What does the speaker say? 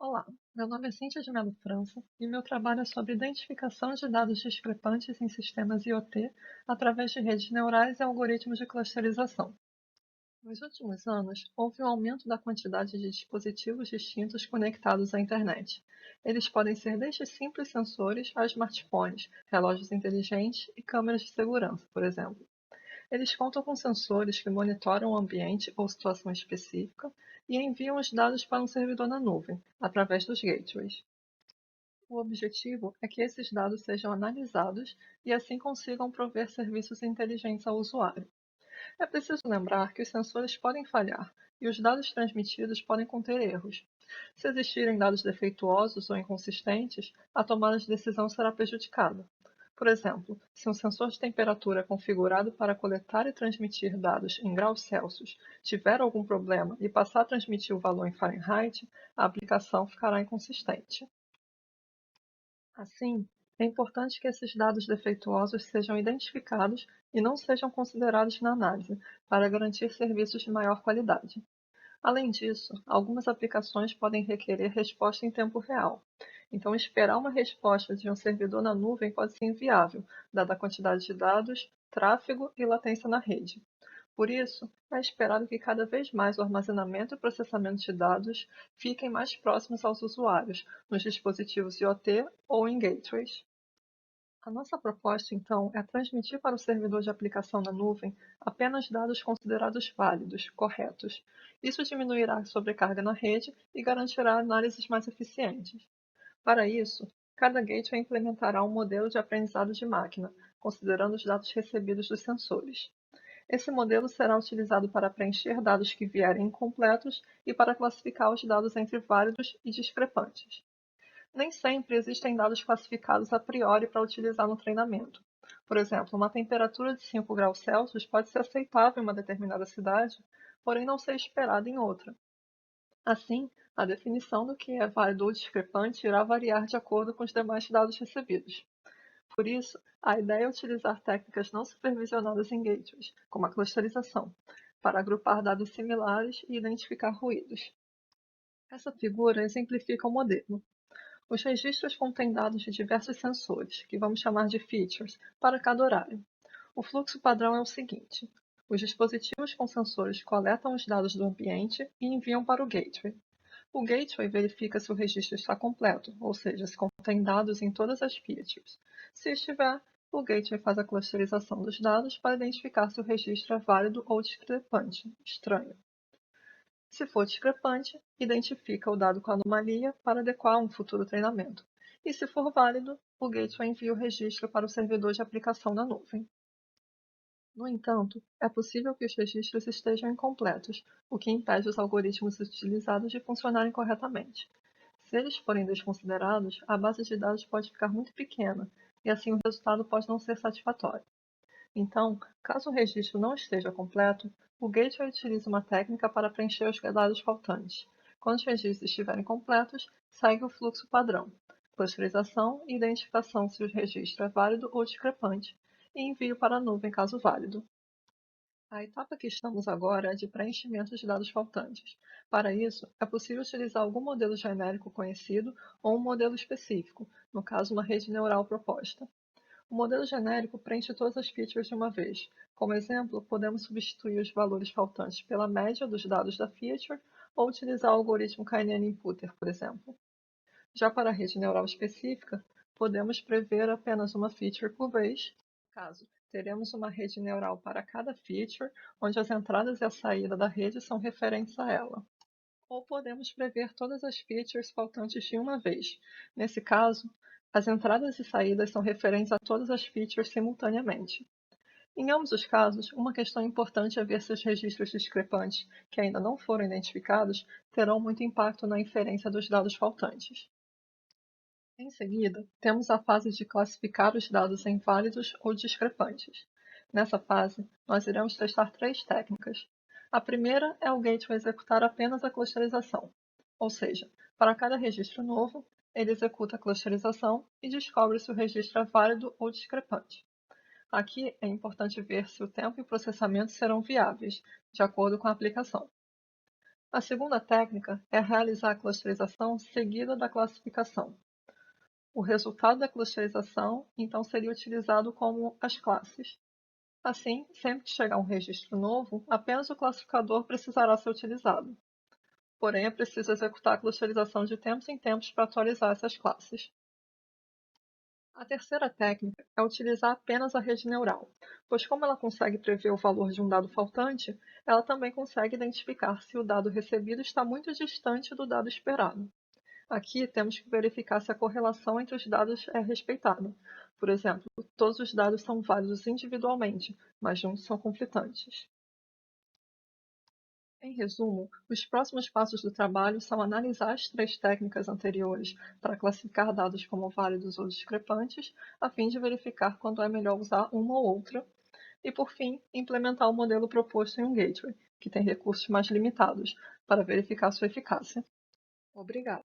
Olá, meu nome é Cíntia de Mello França e meu trabalho é sobre identificação de dados discrepantes em sistemas IoT através de redes neurais e algoritmos de clusterização. Nos últimos anos, houve um aumento da quantidade de dispositivos distintos conectados à internet. Eles podem ser desde simples sensores a smartphones, relógios inteligentes e câmeras de segurança, por exemplo. Eles contam com sensores que monitoram o ambiente ou situação específica e enviam os dados para um servidor na nuvem, através dos gateways. O objetivo é que esses dados sejam analisados e assim consigam prover serviços inteligentes ao usuário. É preciso lembrar que os sensores podem falhar e os dados transmitidos podem conter erros. Se existirem dados defeituosos ou inconsistentes, a tomada de decisão será prejudicada. Por exemplo, se um sensor de temperatura configurado para coletar e transmitir dados em graus Celsius tiver algum problema e passar a transmitir o valor em Fahrenheit, a aplicação ficará inconsistente. Assim, é importante que esses dados defeituosos sejam identificados e não sejam considerados na análise, para garantir serviços de maior qualidade. Além disso, algumas aplicações podem requerer resposta em tempo real. Então, esperar uma resposta de um servidor na nuvem pode ser inviável, dada a quantidade de dados, tráfego e latência na rede. Por isso, é esperado que cada vez mais o armazenamento e processamento de dados fiquem mais próximos aos usuários, nos dispositivos IoT ou em gateways. A nossa proposta, então, é transmitir para o servidor de aplicação na nuvem apenas dados considerados válidos, corretos. Isso diminuirá a sobrecarga na rede e garantirá análises mais eficientes. Para isso, cada gateway implementará um modelo de aprendizado de máquina, considerando os dados recebidos dos sensores. Esse modelo será utilizado para preencher dados que vierem incompletos e para classificar os dados entre válidos e discrepantes. Nem sempre existem dados classificados a priori para utilizar no treinamento. Por exemplo, uma temperatura de 5 graus Celsius pode ser aceitável em uma determinada cidade, porém não ser esperada em outra. Assim, a definição do que é válido ou discrepante irá variar de acordo com os demais dados recebidos. Por isso, a ideia é utilizar técnicas não supervisionadas em gateways, como a clusterização, para agrupar dados similares e identificar ruídos. Essa figura exemplifica o modelo. Os registros contêm dados de diversos sensores, que vamos chamar de features, para cada horário. O fluxo padrão é o seguinte: os dispositivos com sensores coletam os dados do ambiente e enviam para o gateway. O gateway verifica se o registro está completo, ou seja, se contém dados em todas as features. Se estiver, o gateway faz a clusterização dos dados para identificar se o registro é válido ou discrepante, estranho. Se for discrepante, identifica o dado com anomalia para adequar a um futuro treinamento. E se for válido, o gateway envia o registro para o servidor de aplicação na nuvem. No entanto, é possível que os registros estejam incompletos, o que impede os algoritmos utilizados de funcionarem corretamente. Se eles forem desconsiderados, a base de dados pode ficar muito pequena, e assim o resultado pode não ser satisfatório. Então, caso o registro não esteja completo, o gateway utiliza uma técnica para preencher os dados faltantes. Quando os registros estiverem completos, segue o fluxo padrão: clusterização e identificação se o registro é válido ou discrepante, e envio para a nuvem caso válido. A etapa que estamos agora é de preenchimento de dados faltantes. Para isso, é possível utilizar algum modelo genérico conhecido ou um modelo específico, no caso, uma rede neural proposta. O modelo genérico preenche todas as features de uma vez. Como exemplo, podemos substituir os valores faltantes pela média dos dados da feature ou utilizar o algoritmo KNN Imputer, por exemplo. Já para a rede neural específica, podemos prever apenas uma feature por vez. No caso, teremos uma rede neural para cada feature, onde as entradas e a saída da rede são referentes a ela. Ou podemos prever todas as features faltantes de uma vez. Nesse caso, as entradas e saídas são referentes a todas as features simultaneamente. Em ambos os casos, uma questão importante é ver se os registros discrepantes, que ainda não foram identificados, terão muito impacto na inferência dos dados faltantes. Em seguida, temos a fase de classificar os dados em válidos ou discrepantes. Nessa fase, nós iremos testar três técnicas. A primeira é o gateway executar apenas a clusterização, ou seja, para cada registro novo, ele executa a clusterização e descobre se o registro é válido ou discrepante. Aqui é importante ver se o tempo e o processamento serão viáveis, de acordo com a aplicação. A segunda técnica é realizar a clusterização seguida da classificação. O resultado da clusterização, então, seria utilizado como as classes. Assim, sempre que chegar um registro novo, apenas o classificador precisará ser utilizado. Porém, é preciso executar a clusterização de tempos em tempos para atualizar essas classes. A terceira técnica é utilizar apenas a rede neural, pois como ela consegue prever o valor de um dado faltante, ela também consegue identificar se o dado recebido está muito distante do dado esperado. Aqui temos que verificar se a correlação entre os dados é respeitada. Por exemplo, todos os dados são válidos individualmente, mas juntos são conflitantes. Em resumo, os próximos passos do trabalho são analisar as três técnicas anteriores para classificar dados como válidos ou discrepantes, a fim de verificar quando é melhor usar uma ou outra, e, por fim, implementar o modelo proposto em um gateway, que tem recursos mais limitados, para verificar sua eficácia. Obrigada.